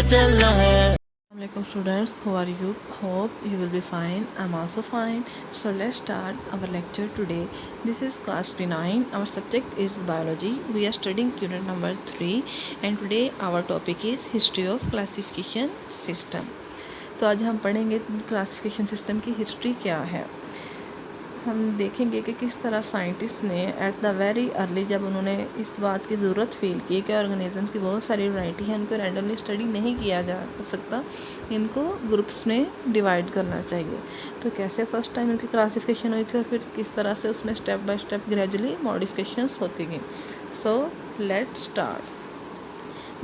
चलना है। Assalamualaikum students, how are you? Hope you will be fine. I'm also fine. So let's start our lecture today. This is class 9. Our subject is biology. We are studying unit number 3 and today our topic is history of classification system. तो आज हम पढ़ेंगे classification system की history क्या है। हम देखेंगे कि किस तरह साइंटिस्ट ने एट द वेरी अर्ली, जब उन्होंने इस बात की ज़रूरत फील की कि ऑर्गेनिज़म्स की बहुत सारी वैरायटी है, उनको रैंडमली स्टडी नहीं किया जा सकता, इनको ग्रुप्स में डिवाइड करना चाहिए। तो कैसे फर्स्ट टाइम इनकी क्लासिफिकेशन हुई थी और फिर किस तरह से उसमें step by step gradually modifications होती गई। So let's start.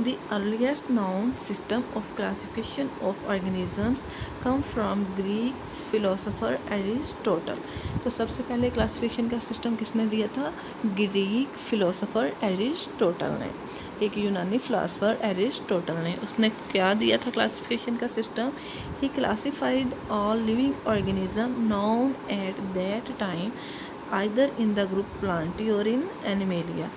The earliest known system of classification of organisms come from Greek philosopher Aristotle. तो सबसे पहले क्लासिफिकेशन का सिस्टम किसने दिया था? ग्रीक फिलोसोफर एरिस्टोटल ने, एक यूनानी फिलोसोफर एरिस्टोटल ने। उसने क्या दिया था क्लासिफिकेशन का system? He classified all living organism known at that time either in the group Plantae और इन एनिमेलिया,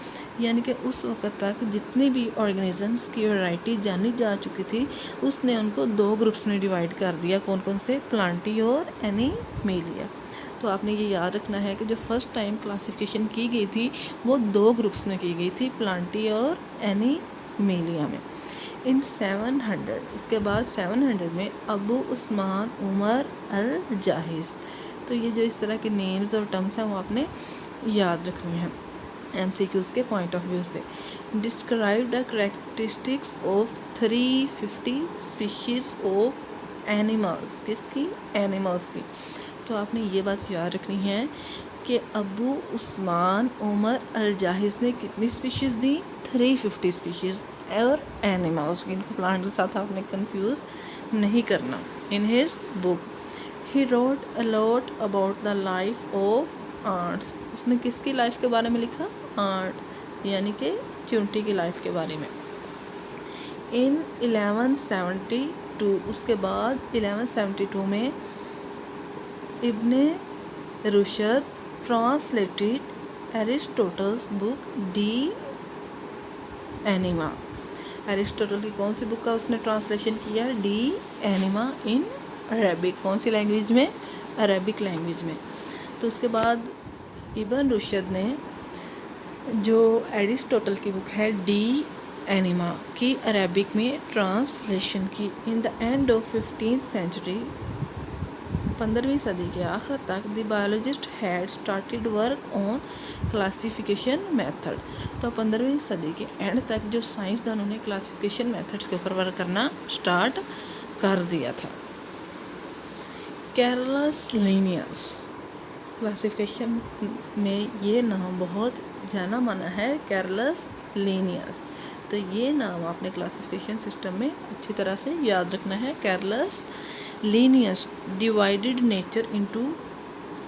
यानी कि उस वक़्त तक जितनी भी ऑर्गेनिजम्स की वैरायटी जानी जा चुकी थी उसने उनको दो ग्रुप्स में डिवाइड कर दिया। कौन कौन से? प्लांटी और एनिमेलिया। तो आपने ये याद रखना है कि जो फर्स्ट टाइम क्लासिफिकेशन की गई थी वो दो ग्रुप्स में की गई थी, प्लांटी और एनिमेलिया में। इन 700, उसके बाद 700 में अबू उस्मान उमर अल जाहिज। तो ये जो इस तरह के नेम्स और टर्म्स हैं वो आपने याद रखने हैं MCQs के पॉइंट ऑफ व्यू से। Describe the characteristics of 350 species of animals. किसकी? एनिमल्स की। तो आपने ये बात याद रखनी है कि अबू उस्मान उमर अल जाहिज ने कितनी स्पीशीज़ दी? 350 स्पीशीज़ और एनिमल्स की। इनको प्लांट के साथ आपने कंफ्यूज नहीं करना। In his book he wrote a lot about the life of arts. उसने किसकी लाइफ के बारे में लिखा? आर्ट, यानी कि चींटी की लाइफ के बारे में। इन 1172, उसके बाद 1172 में Ibn Rushd translated Aristotle's book De Anima. Aristotle की कौन सी बुक का उसने ट्रांसलेशन किया? De Anima in Arabic. कौन सी लैंग्वेज में? अरेबिक लैंग्वेज में। तो उसके बाद इब्न रुशद ने जो एरिस्टोटल की बुक है डी एनिमा की अरेबिक में ट्रांसलेशन की। In the end of 15th century, 15वीं सदी के आखिर तक the biologist had started work on classification method. तो 15वीं सदी के एंड तक जो साइंसदानों ने क्लासिफिकेशन मेथड्स के ऊपर वर्क करना स्टार्ट कर दिया था। कैरलस लीनियस, क्लासिफिकेशन में ये नाम बहुत जाना माना है, कैरलस लीनियस। तो ये नाम आपने क्लासिफिकेशन सिस्टम में अच्छी तरह से याद रखना है। Carlos Linnaeus divided nature into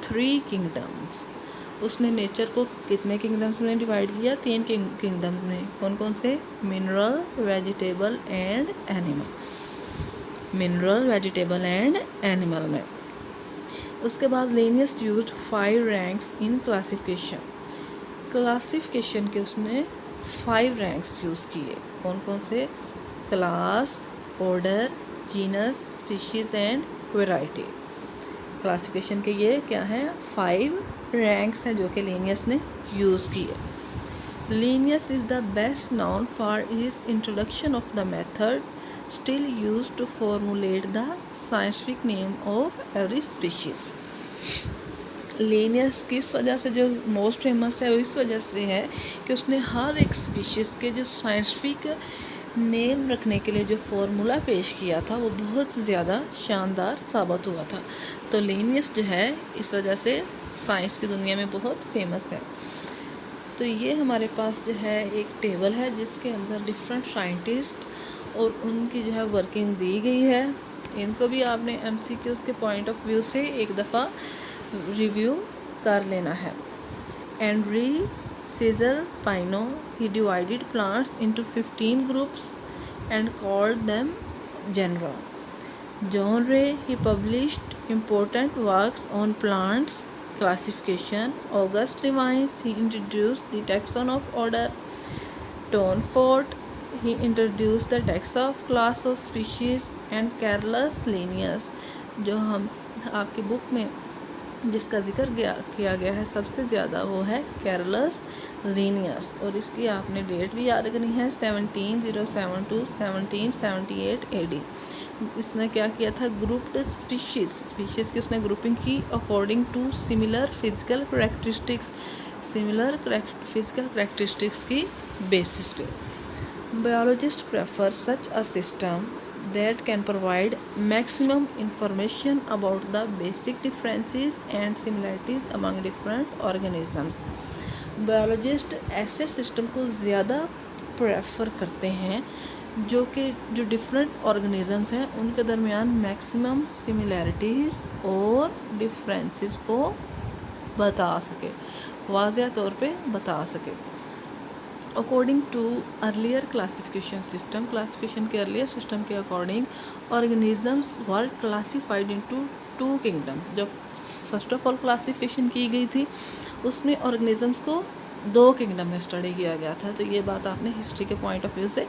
3 kingdoms. उसने नेचर को कितने किंगडम्स में डिवाइड किया? 3 किंगडम्स में। कौन कौन से? Mineral, vegetable and animal. Mineral, vegetable and animal में। उसके बाद Linnaeus used 5 ranks in classification. Classification के उसने 5 रैंक्स यूज़ किए। कौन कौन से? Class, order, genus, species and variety. Classification के ये क्या हैं? 5 रैंक्स हैं जो कि लीनियस ने यूज़ किए। Linnaeus is the best known for his introduction of the method still used to formulate the scientific name of every species. Linnaeus किस वजह से जो मोस्ट फेमस है वो इस वजह से है कि उसने हर एक स्पीशीज़ के जो साइंटिफिक नेम रखने के लिए जो फार्मूला पेश किया था वो बहुत ज़्यादा शानदार साबित हुआ था। तो लिनियस जो है इस वजह से साइंस की दुनिया में बहुत फेमस है। तो ये हमारे पास जो है एक टेबल है जिसके अंदर डिफरेंट साइंटिस्ट और उनकी जो है वर्किंग दी गई है। इनको भी आपने MCQs के पॉइंट ऑफ व्यू से एक दफ़ा रिव्यू कर लेना है। Andrea Cesalpino he divided plants into 15 groups and called them genera. John Ray he published important works on plants classification. August Revines he introduced the taxon of order. Tournefort he introduced the text of class of species and Carolus Linnaeus, जो हम आपकी book में जिसका जिक्र किया गया है सबसे ज़्यादा वो है कैरोलस लीनियस, और इसकी आपने डेट भी याद रखनी है 1707 to 1778 AD। इसने क्या किया था, ग्रुप्ड स्पीशीज़ की उसने ग्रुपिंग की according to similar physical characteristics की बेसिस पे। Biologist prefer such a system that can provide maximum information about the basic differences and similarities among different organisms। Biologist ऐसे सिस्टम को ज़्यादा प्रेफर करते हैं जो डिफरेंट ऑर्गेनिजम्स हैं उनके दरमियान मैक्सिमम सिमिलैरिटीज़ और डिफरेंसेस को बता सके, वाज़िया तौर पे बता सके। अकॉर्डिंग टू अर्लियर क्लासिफिकेशन के अर्लियर सिस्टम के अकॉर्डिंग ऑर्गेनिजम्स वर क्लासिफाइड इनटू 2 किंगडम्स। जब फर्स्ट ऑफ ऑल क्लासिफिकेशन की गई थी उसमें ऑर्गेनिजम्स को 2 किंगडम में स्टडी किया गया था, तो ये बात आपने हिस्ट्री के पॉइंट ऑफ व्यू से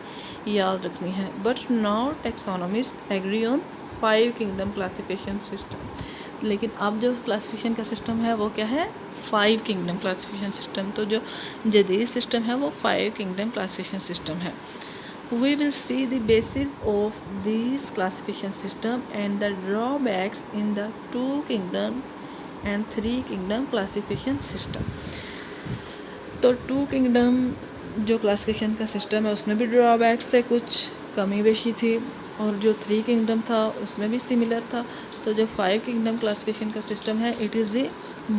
याद रखनी है। But now taxonomist agree on 5 kingdom classification system. लेकिन अब जो क्लासिफिकेशन का सिस्टम है वो क्या है, 5 किंगडम क्लासिफिकेशन सिस्टम। तो जो जदीद सिस्टम है वो 5 किंगडम क्लासिफिकेशन सिस्टम है। We will see the basis of these classification system and the drawbacks in the 2 kingdom and 3 kingdom classification system। तो 2 किंगडम जो क्लासिफिकेशन का सिस्टम है उसमें भी ड्रॉबैक्स से कुछ कमी बेशी थी, और जो 3 किंगडम था उसमें भी सिमिलर था। तो जो 5 किंगडम क्लासिफिकेशन का सिस्टम है it is the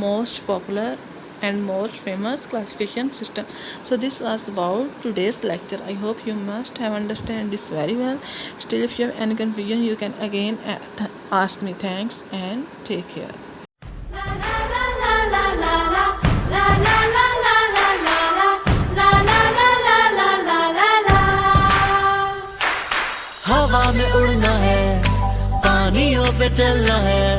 most popular and most famous classification system। So this was about today's lecture. I hope you must have understand this very well. Still if you have any confusion you can again ask me. Thanks and take care. हवा में उड़ना है, पानियों पे चलना है।